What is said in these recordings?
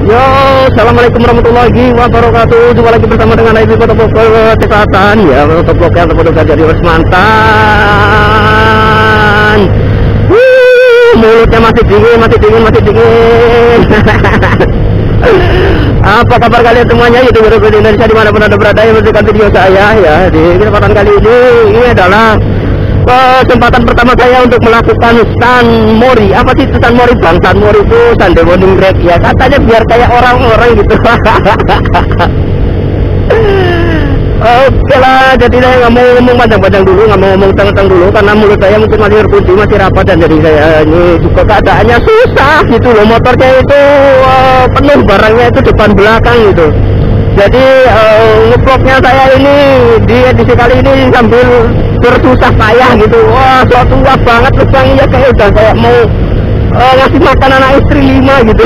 Yo, assalamualaikum warahmatullahi wabarakatuh. Jumpa lagi bersama dengan Ibu Kota Bogor Kesehatan. Ya, untuk blog yang terpodok jadi mantan. Mulutnya masih dingin. Apa kabar kalian semuanya? YouTuber Indonesia dimanapun anda berada yang menyaksikan video saya. Ya, di kesempatan kali ini adalah kesempatan pertama saya untuk melakukan stand mori. Apa sih itu stand mori, bang? Stand mori itu stand morning break ya, katanya biar kayak orang-orang gitu. Oke lah, jadi saya nggak mau ngomong panjang-panjang dulu, nggak mau ngomong teng-teng dulu karena mulut saya mungkin masih terkunci, masih rapat, dan jadi saya ini juga keadaannya susah gitu loh. Motornya itu penuh barangnya itu depan belakang gitu. Jadi ngevlognya saya ini di edisi kali ini sambil bersusah payah gitu. Wah, suatu wah banget bang, ya kayak udah kayak mau ngasih makan anak istri 5 gitu.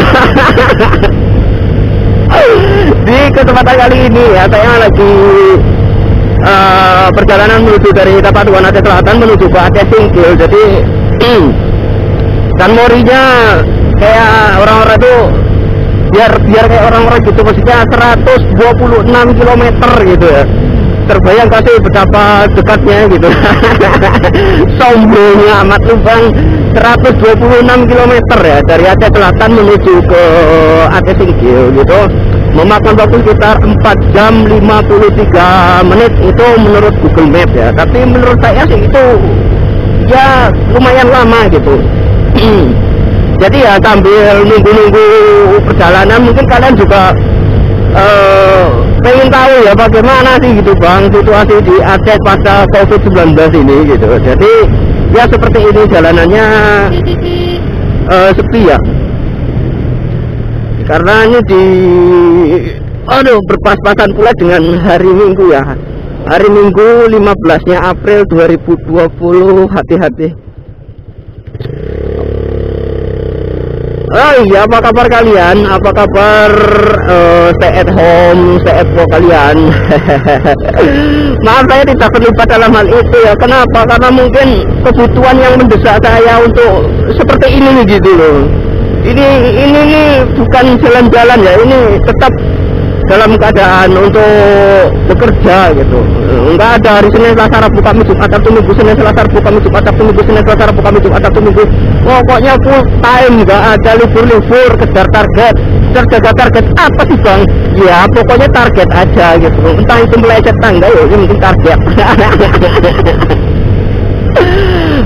Di kesempatan kali ini ya saya lagi perjalanan menuju dari Tapanuli Aceh Selatan menuju ke Aceh Singkil. Jadi dan morinya kayak orang-orang itu biar kayak orang-orang gitu, maksudnya 126 km gitu ya. Terbayang kasih betapa dekatnya gitu. Sombongnya amat lu bang, 126 km ya dari Aceh Selatan menuju ke Aceh Singkil gitu, memakan waktu sekitar 4 jam 53 menit itu menurut Google Map ya. Tapi menurut saya sih itu ya lumayan lama gitu. Jadi ya sambil nunggu perjalanan mungkin kalian juga pengen tahu ya bagaimana sih gitu bang situasi di Aceh pasca COVID-19 ini gitu. Jadi ya seperti ini jalanannya sepi ya, karena ini berpas-pasan pula dengan hari Minggu ya, hari Minggu 15-nya April 2020. Hati-hati. Oh iya, apa kabar kalian? Apa kabar stay at home, stay at work kalian? Maaf saya tidak terlibat dalam hal itu ya. Kenapa? Karena mungkin kebutuhan yang mendesak saya untuk seperti ini gitu loh. Ini bukan jalan-jalan ya. Ini tetap dalam keadaan untuk bekerja gitu. Enggak ada hari Senin Selasa Rabu Kamis Jumat Sabtu Minggu, Senin Selasa Rabu Kamis Jumat Sabtu Minggu, Senin Selasa Rabu Kamis Jumat Sabtu Minggu. Pokoknya full time, enggak ada libur-libur, kejar target. Terjaga target apa sih bang? Ya pokoknya target aja gitu. Entah itu meleset tangga ya, ini mungkin target.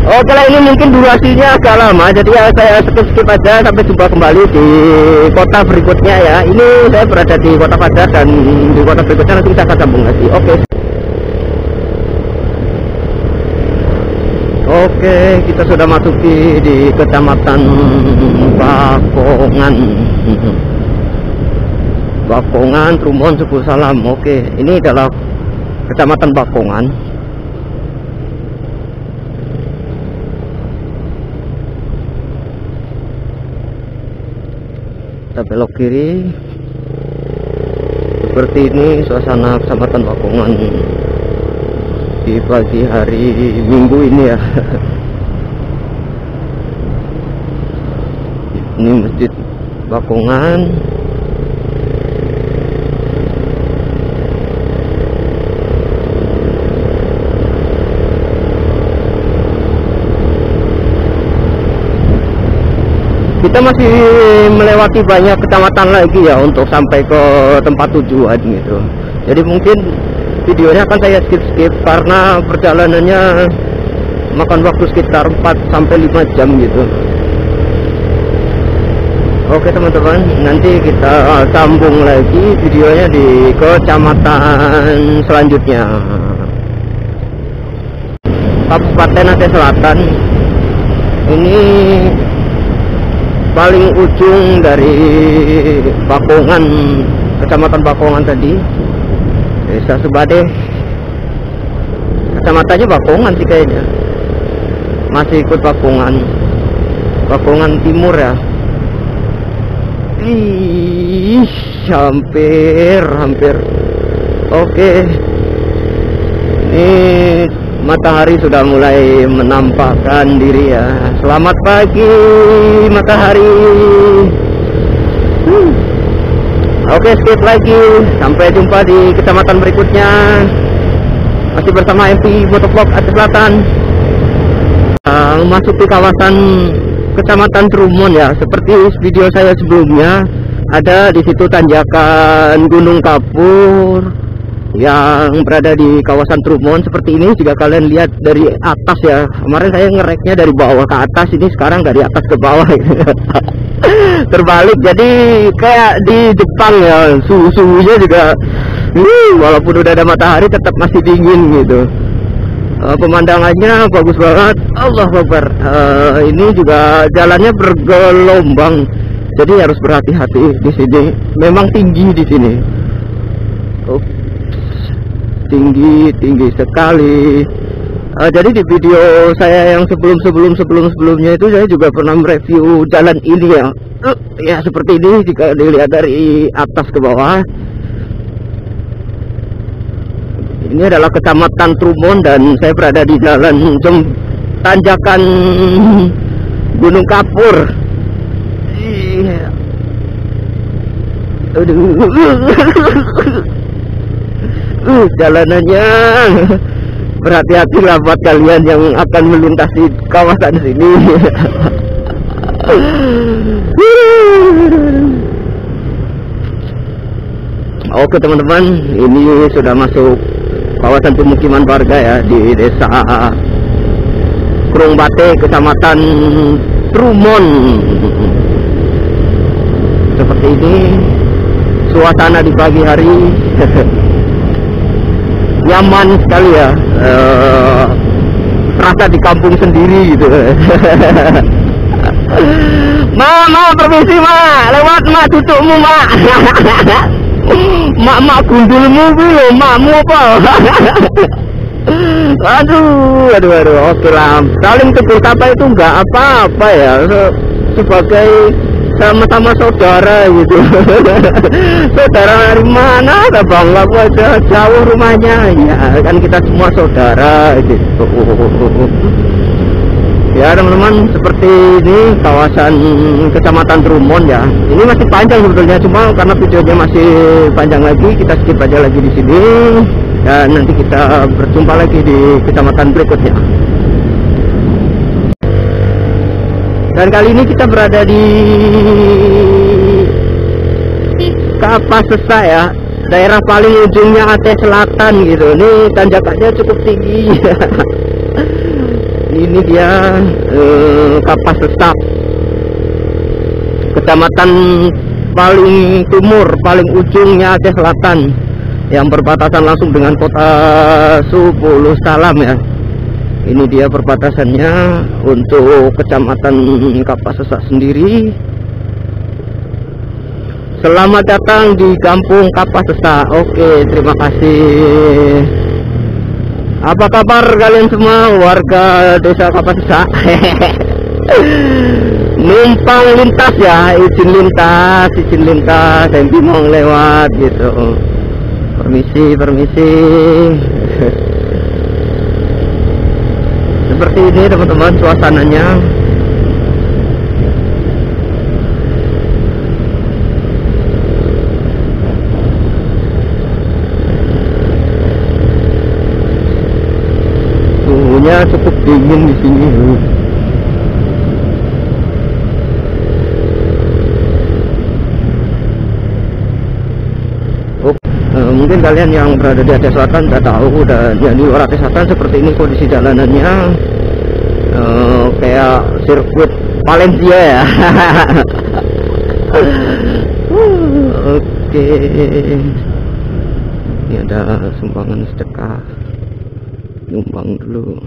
Oke lah, ini mungkin durasinya agak lama, jadi ya saya skip aja sampai jumpa kembali di kota berikutnya ya. Ini saya berada di Kota Padar dan di kota berikutnya nanti kita akan sambung lagi. Oke, kita sudah masuki di Kecamatan Bakongan, Trumon, Suku Salam. Oke, ini adalah Kecamatan Bakongan. Kita belok kiri. Seperti ini suasana Kecamatan Bakongan di pagi hari Minggu ini ya. Ini Masjid Bakongan. Kita masih melewati banyak kecamatan lagi ya untuk sampai ke tempat tujuan gitu. Jadi mungkin videonya akan saya skip karena perjalanannya makan waktu sekitar 4-5 jam gitu. Oke teman-teman, nanti kita sambung lagi videonya di kecamatan selanjutnya, Kabupaten Aceh Selatan. Ini paling ujung dari Bakongan, Kecamatan Bakongan tadi, Desa Subade. Kecamatannya Bakongan sih kayaknya, masih ikut Bakongan Timur ya. Hampir. Oke, ini matahari sudah mulai menampakkan diri ya. Selamat pagi matahari. Oke, skip lagi. Sampai jumpa di kecamatan berikutnya. Masih bersama MP Motovlog Aceh Selatan. Memasuki kawasan kecamatan Trumon ya. Seperti video saya sebelumnya, ada di situ tanjakan Gunung Kapur yang berada di kawasan Trumon. Seperti ini jika kalian lihat dari atas ya. Kemarin saya ngereknya dari bawah ke atas, ini sekarang dari atas ke bawah. Terbalik, jadi kayak di Jepang ya, suhunya juga walaupun udah ada matahari tetap masih dingin gitu. Pemandangannya bagus banget, Allah Akbar. Ini juga jalannya bergelombang, jadi harus berhati-hati di sini. Memang tinggi di sini, tinggi sekali. Jadi di video saya yang sebelumnya itu saya juga pernah mereview jalan ini ya. Ya seperti ini jika dilihat dari atas ke bawah. Ini adalah kecamatan Trumon dan saya berada di jalan tanjakan Gunung Kapur. Jalanannya berhati-hatilah buat kalian yang akan melintasi kawasan sini. Oke teman-teman, ini sudah masuk kawasan pemukiman warga ya di desa Krungbate, kecamatan Trumon. Seperti ini suasana di pagi hari. Nyaman sekali ya, terasa di kampung sendiri gitu. Ma, permisi ma, lewat ma, cucukmu ma. Mak gundulmu bilo, makmu apa? Aduh, oke lah. Saling tegur sapa itu enggak apa-apa ya, sebagai sama-sama saudara gitu. Saudara dari mana? Bangga aja, jauh rumahnya ya kan, kita semua saudara gitu. Ya teman-teman, seperti ini kawasan kecamatan Trumon ya. Ini masih panjang sebetulnya, cuma karena videonya masih panjang lagi, kita skip aja lagi di sini dan nanti kita berjumpa lagi di kecamatan berikutnya. Dan kali ini kita berada di Kapasesa ya, daerah paling ujungnya Aceh Selatan gitu. Ini tanjakannya cukup tinggi. Ini dia Kapasesa, kecamatan paling timur, paling ujungnya Aceh Selatan, yang berbatasan langsung dengan kota Sepuluh Salam ya. Ini dia perbatasannya untuk kecamatan Kapasesa sendiri. Selamat datang di kampung Kapasesa. Oke, terima kasih. Apa kabar kalian semua warga desa Kapasesa? Numpang lintas ya, izin lintas, yang bingung lewat gitu. Permisi. Seperti ini teman-teman suasananya. Suhunya cukup dingin di sini. Mungkin kalian yang berada di Aceh Selatan udah tahu, dan yang di luar Aceh Selatan seperti ini kondisi jalanannya, kayak sirkuit Valencia ya. Oke, ini ada sumbangan sedekah, nyumbang dulu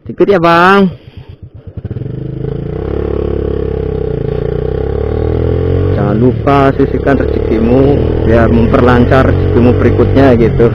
dikit ya bang. Jangan lupa sisihkan rezekimu biar memperlancar rezekimu berikutnya gitu.